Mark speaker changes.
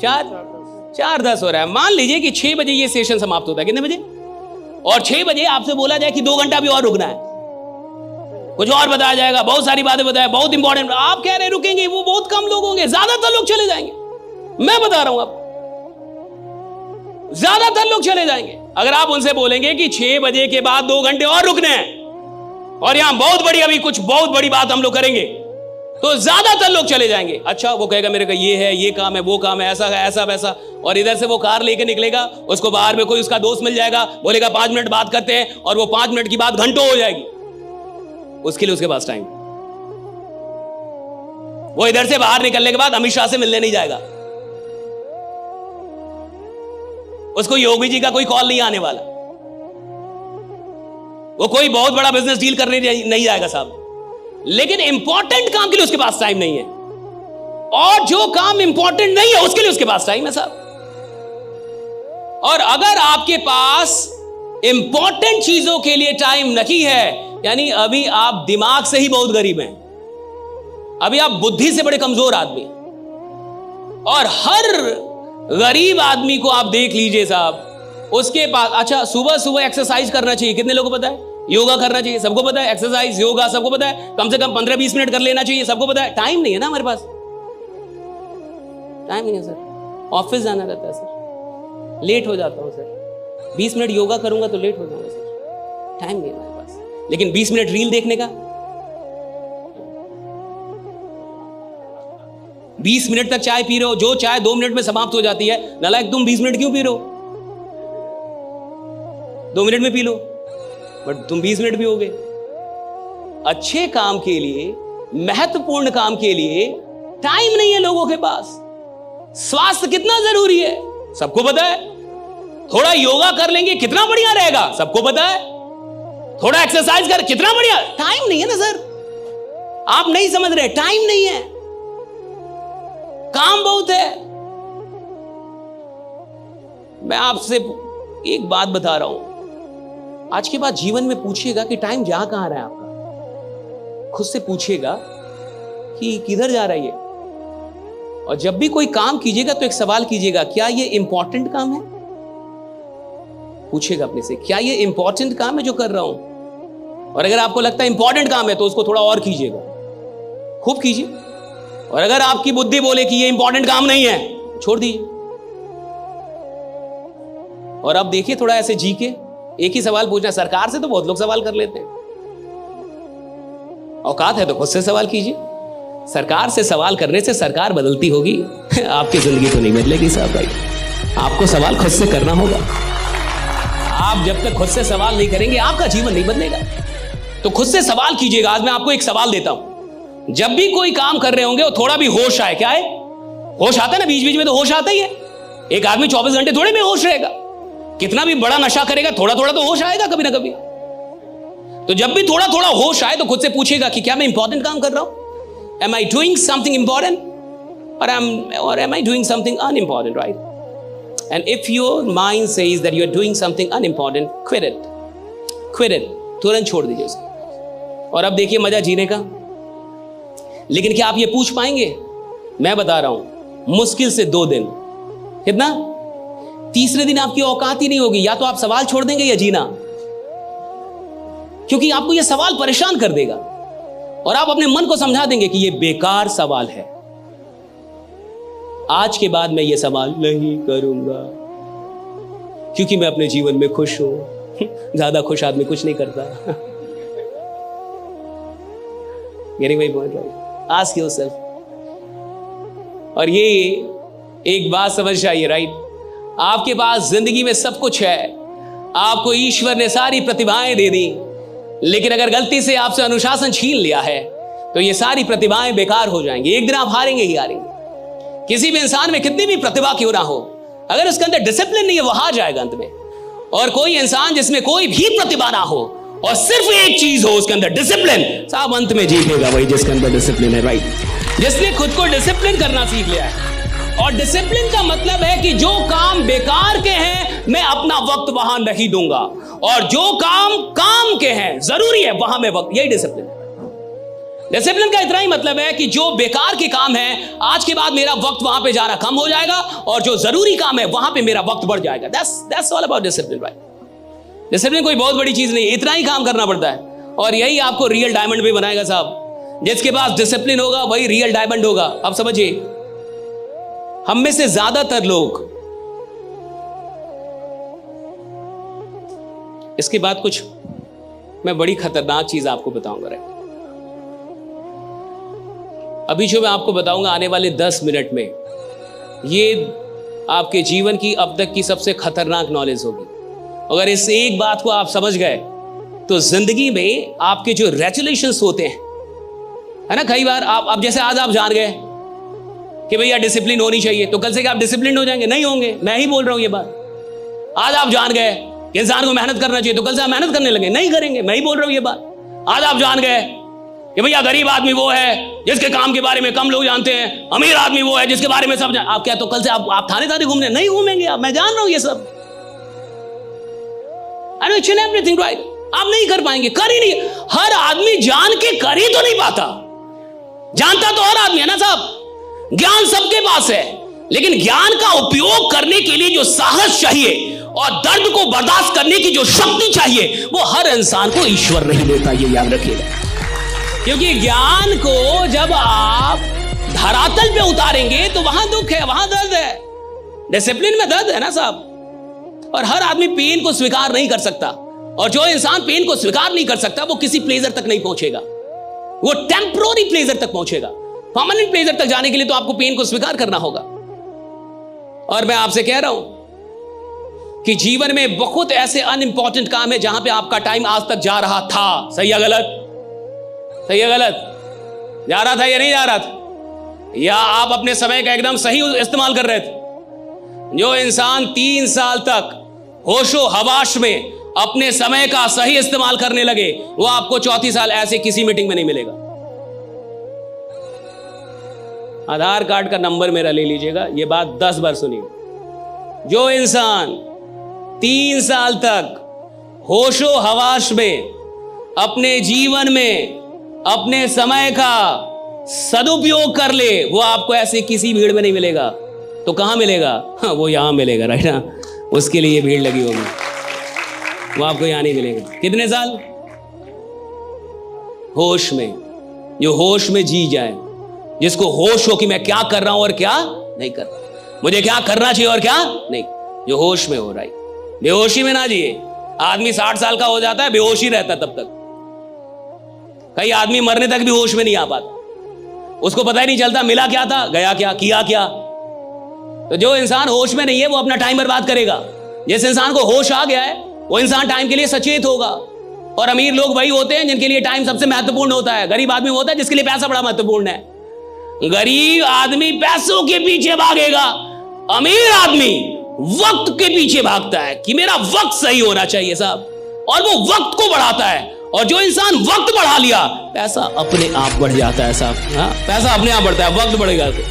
Speaker 1: 4:10 हो रहा है। मान लीजिए कि 6 बजे ये सेशन समाप्त होता है, कितने बजे? और 6 बजे आपसे बोला जाए कि 2 घंटा भी और रुकना है, कुछ और बताया जाएगा, बहुत सारी बातें बताया, बहुत इंपॉर्टेंट। आप कह रहे रुकेंगे, वो बहुत कम लोग होंगे, ज्यादातर लोग चले जाएंगे। मैं बता रहा हूं आपको, ज्यादातर लोग चले जाएंगे। अगर आप उनसे बोलेंगे कि 6 बजे के बाद 2 घंटे और रुकने हैं और यहां बहुत बड़ी, अभी कुछ बहुत बड़ी बात हम लोग करेंगे, तो ज्यादातर लोग चले जाएंगे। अच्छा, वो कहेगा मेरे का ये है, ये काम है, वो काम है, ऐसा है, ऐसा वैसा, और इधर से वो कार लेके निकलेगा, उसको बाहर में कोई उसका दोस्त मिल जाएगा, बोलेगा 5 मिनट बात करते हैं, और वो 5 मिनट की बात घंटों हो जाएगी। उसके लिए उसके पास टाइम, वो इधर से बाहर निकलने के बाद अमित शाह से मिलने नहीं जाएगा, उसको योगी जी का कोई कॉल नहीं आने वाला, वो कोई बहुत बड़ा बिजनेस डील करने नहीं जाएगा साहब। लेकिन इंपॉर्टेंट काम के लिए उसके पास टाइम नहीं है, और जो काम इंपॉर्टेंट नहीं है उसके लिए उसके पास टाइम है साहब। और अगर आपके पास इंपॉर्टेंट चीजों के लिए टाइम नहीं है, यानी अभी आप दिमाग से ही बहुत गरीब हैं, अभी आप बुद्धि से बड़े कमजोर आदमी। और हर गरीब आदमी को आप देख लीजिए साहब, उसके पास, अच्छा सुबह सुबह एक्सरसाइज करना चाहिए, कितने लोगों को पता है? योगा करना चाहिए, सबको पता है। एक्सरसाइज, योगा सबको पता है, कम से कम 15-20 मिनट कर लेना चाहिए, सबको पता है। टाइम नहीं है ना हमारे पास, टाइम नहीं है सर, ऑफिस जाना रहता है सर, लेट हो जाता हूं सर, 20 मिनट योगा करूंगा तो लेट हो जाऊंगा सर, टाइम नहीं है हमारे पास। लेकिन 20 मिनट रील देखने का, 20 मिनट तक चाय पी रहे हो, जो चाय 2 मिनट में समाप्त हो जाती है, नालायक तुम 20 मिनट क्यों पी रहे हो? 2 मिनट में पी लो, बट तुम 20 मिनट भी हो गए। अच्छे काम के लिए, महत्वपूर्ण काम के लिए टाइम नहीं है लोगों के पास। स्वास्थ्य कितना जरूरी है सबको पता है, थोड़ा योगा कर लेंगे कितना बढ़िया रहेगा सबको पता है, थोड़ा एक्सरसाइज कर कितना बढ़िया। टाइम नहीं है ना सर, आप नहीं समझ रहे, टाइम नहीं है, काम बहुत है। मैं आपसे एक बात बता रहा हूं, आज के बाद जीवन में पूछिएगा कि टाइम जा कहां रहा है आपका, खुद से पूछिएगा कि किधर जा रहा है ये। और जब भी कोई काम कीजिएगा तो एक सवाल कीजिएगा, क्या ये इंपॉर्टेंट काम है? पूछिएगा अपने से, क्या ये इंपॉर्टेंट काम है जो कर रहा हूं? और अगर आपको लगता है इंपॉर्टेंट काम है तो उसको थोड़ा और कीजिएगा, खूब कीजिए। और अगर आपकी बुद्धि बोले कि ये इंपॉर्टेंट काम नहीं है, छोड़ दीजिए। और अब देखिए, थोड़ा ऐसे जी के एक ही सवाल पूछना। सरकार से तो बहुत लोग सवाल कर लेते हैं, औकात है तो खुद से सवाल कीजिए। सरकार से सवाल करने से सरकार बदलती होगी, आपकी जिंदगी तो नहीं बदलेगी साहब भाई। आपको सवाल खुद से करना होगा। आप जब तक खुद से सवाल नहीं करेंगे आपका जीवन नहीं बदलेगा। तो खुद से सवाल कीजिएगा। आज मैं आपको एक सवाल देता हूं, जब भी कोई काम कर रहे होंगे और थोड़ा भी होश आए, क्या है? होश आता है ना, बीच बीच में तो होश आता ही है। एक आदमी 24 घंटे थोड़े में होश रहेगा, कितना भी बड़ा नशा करेगा थोड़ा थोड़ा तो होश आएगा कभी ना कभी। तो जब भी थोड़ा थोड़ा होश आए तो खुद से पूछेगा कि क्या मैं इंपॉर्टेंट काम कर रहा हूं? Am I doing something important or am I doing something unimportant, right? And if your mind says that you are doing something unimportant, quit it, तुरंत छोड़ दीजिए उसे। और अब देखिए मजा जीने का। लेकिन क्या आप ये पूछ पाएंगे? मैं बता रहा हूं, मुश्किल से 2 दिन। कितना? तीसरे दिन आपकी औकात ही नहीं होगी, या तो आप सवाल छोड़ देंगे या जीना, क्योंकि आपको यह सवाल परेशान कर देगा और आप अपने मन को समझा देंगे कि यह बेकार सवाल है। आज के बाद मैं यह सवाल नहीं करूंगा, क्योंकि मैं अपने जीवन में खुश हूं। ज्यादा खुश आदमी कुछ नहीं करता। getting my point right? Ask yourself। और ये एक बात समझ आइए, राइट? आपके पास जिंदगी में सब कुछ है, आपको ईश्वर ने सारी प्रतिभाएं दे दी, लेकिन अगर गलती से आपसे अनुशासन छीन लिया है तो ये सारी प्रतिभाएं बेकार हो जाएंगी। एक दिन आप हारेंगे ही हारेंगे। किसी भी इंसान में कितनी भी प्रतिभा क्यों ना हो, अगर उसके अंदर डिसिप्लिन नहीं है वो हार जाएगा अंत में। और कोई इंसान जिसमें कोई भी प्रतिभा ना हो और सिर्फ एक चीज हो उसके अंदर डिसिप्लिन, साहब अंत में जीतेगा वही जिसके अंदर डिसिप्लिन है, राइट? जिसने खुद को डिसिप्लिन करना सीख लिया है। और डिसिप्लिन का मतलब है कि जो काम बेकार के हैं मैं अपना वक्त वहां नहीं दूंगा, और जो काम काम के हैं जरूरी है वहां मैं वक्त, यही डिसिप्लिन है। डिसिप्लिन का इतना ही मतलब है कि जो बेकार के काम है, आज के बाद मेरा वक्त वहां पे जाना कम हो जाएगा और जो जरूरी काम है वहां पे मेरा वक्त बढ़ जाएगा। दैट्स ऑल अबाउट डिसिप्लिन भाई। डिसिप्लिन कोई बहुत बड़ी चीज नहीं, इतना ही काम करना पड़ता है और यही आपको रियल डायमंड भी बनाएगा साहब। जिसके पास डिसिप्लिन होगा वही रियल डायमंड होगा। अब समझिए, हम में से ज्यादातर लोग, इसके बाद कुछ मैं बड़ी खतरनाक चीज आपको बताऊंगा। राइट, अभी जो मैं आपको बताऊंगा आने वाले 10 मिनट में, ये आपके जीवन की अब तक की सबसे खतरनाक नॉलेज होगी। अगर इस एक बात को आप समझ गए तो जिंदगी में आपके जो रेजुलेशंस होते हैं, है ना, कई बार आप, अब जैसे आज आप जान गए कि भैया डिसिप्लिन होनी चाहिए, तो कल से क्या आप डिसिप्लिन हो जाएंगे? नहीं होंगे। मैं ही बोल रहा हूं ये बात। आज आप जान गए कि इंसान को मेहनत करना चाहिए, तो कल से आप मेहनत करने लगे? नहीं करेंगे। मैं ही बोल रहा हूं ये बात। आज आप जान गए कि भैया गरीब आदमी वो है जिसके काम के बारे में कम लोग जानते हैं, अमीर आदमी वो है जिसके बारे में सब आप क्या, तो कल से आप थाने थाने घूमने नहीं घूमेंगे आप। मैं जान रहा हूं ये सब। I know each and everything right. आप नहीं कर पाएंगे, कर ही नहीं। हर आदमी जान के कर ही तो नहीं पाता। जानता तो हर आदमी है ना साहब। ज्ञान सबके पास है, लेकिन ज्ञान का उपयोग करने के लिए जो साहस चाहिए और दर्द को बर्दाश्त करने की जो शक्ति चाहिए, वो हर इंसान को ईश्वर नहीं देता। ये याद रखिएगा, क्योंकि ज्ञान को जब आप धरातल पे उतारेंगे तो वहां दुख है, वहां दर्द है। डिसिप्लिन में दर्द है ना साहब। और हर आदमी पेन को स्वीकार नहीं कर सकता, और जो इंसान पेन को स्वीकार नहीं कर सकता वो किसी प्लेजर तक नहीं पहुंचेगा। वो टेम्पररी प्लेजर तक पहुंचेगा। परमानेंट प्लेजर तक जाने के लिए तो आपको पेन को स्वीकार करना होगा। और मैं आपसे कह रहा हूं कि जीवन में बहुत ऐसे अनइंपॉर्टेंट काम है जहां पे आपका टाइम आज तक जा रहा था। सही है गलत? सही है गलत? जा रहा था या नहीं जा रहा था? या आप अपने समय का एकदम सही इस्तेमाल कर रहे थे? जो इंसान 3 साल तक होशो हवाश में अपने समय का सही इस्तेमाल करने लगे, वो आपको 34 साल ऐसे किसी मीटिंग में नहीं मिलेगा। आधार कार्ड का नंबर मेरा ले लीजिएगा, ये बात 10 बार सुनिए। जो इंसान 3 साल तक होशो हवाश में अपने जीवन में अपने समय का सदुपयोग कर ले, वो आपको ऐसे किसी भीड़ में नहीं मिलेगा। तो कहां मिलेगा? हाँ, वो यहां मिलेगा। राइट ना, उसके लिए भीड़ लगी होगी, वो आपको यहां नहीं मिलेगा। कितने साल? होश में। जो होश में जी जाए, जिसको होश हो कि मैं क्या कर रहा हूं और क्या नहीं कर रहा, मुझे क्या करना चाहिए और क्या नहीं, जो होश में हो। राइट, बेहोशी में ना जिए। आदमी 60 साल का हो जाता है, बेहोशी रहता तब तक। कई आदमी मरने तक भी होश में नहीं आ पाता, उसको पता ही नहीं चलता मिला क्या था, गया क्या, किया क्या। तो जो इंसान होश में नहीं है वो अपना टाइम बर्बाद करेगा। जिस इंसान को होश आ गया है वो इंसान टाइम के लिए सचेत होगा। और अमीर लोग वही होते हैं जिनके लिए टाइम सबसे महत्वपूर्ण होता है। गरीब आदमी होता है जिसके लिए पैसा बड़ा महत्वपूर्ण है। गरीब आदमी पैसों के पीछे भागेगा, अमीर आदमी वक्त के पीछे भागता है कि मेरा वक्त सही होना चाहिए साहब, और वो वक्त को बढ़ाता है। और जो इंसान वक्त बढ़ा लिया, पैसा अपने आप बढ़ जाता है साहब। हाँ, पैसा अपने आप बढ़ता है, वक्त बढ़ेगा तो।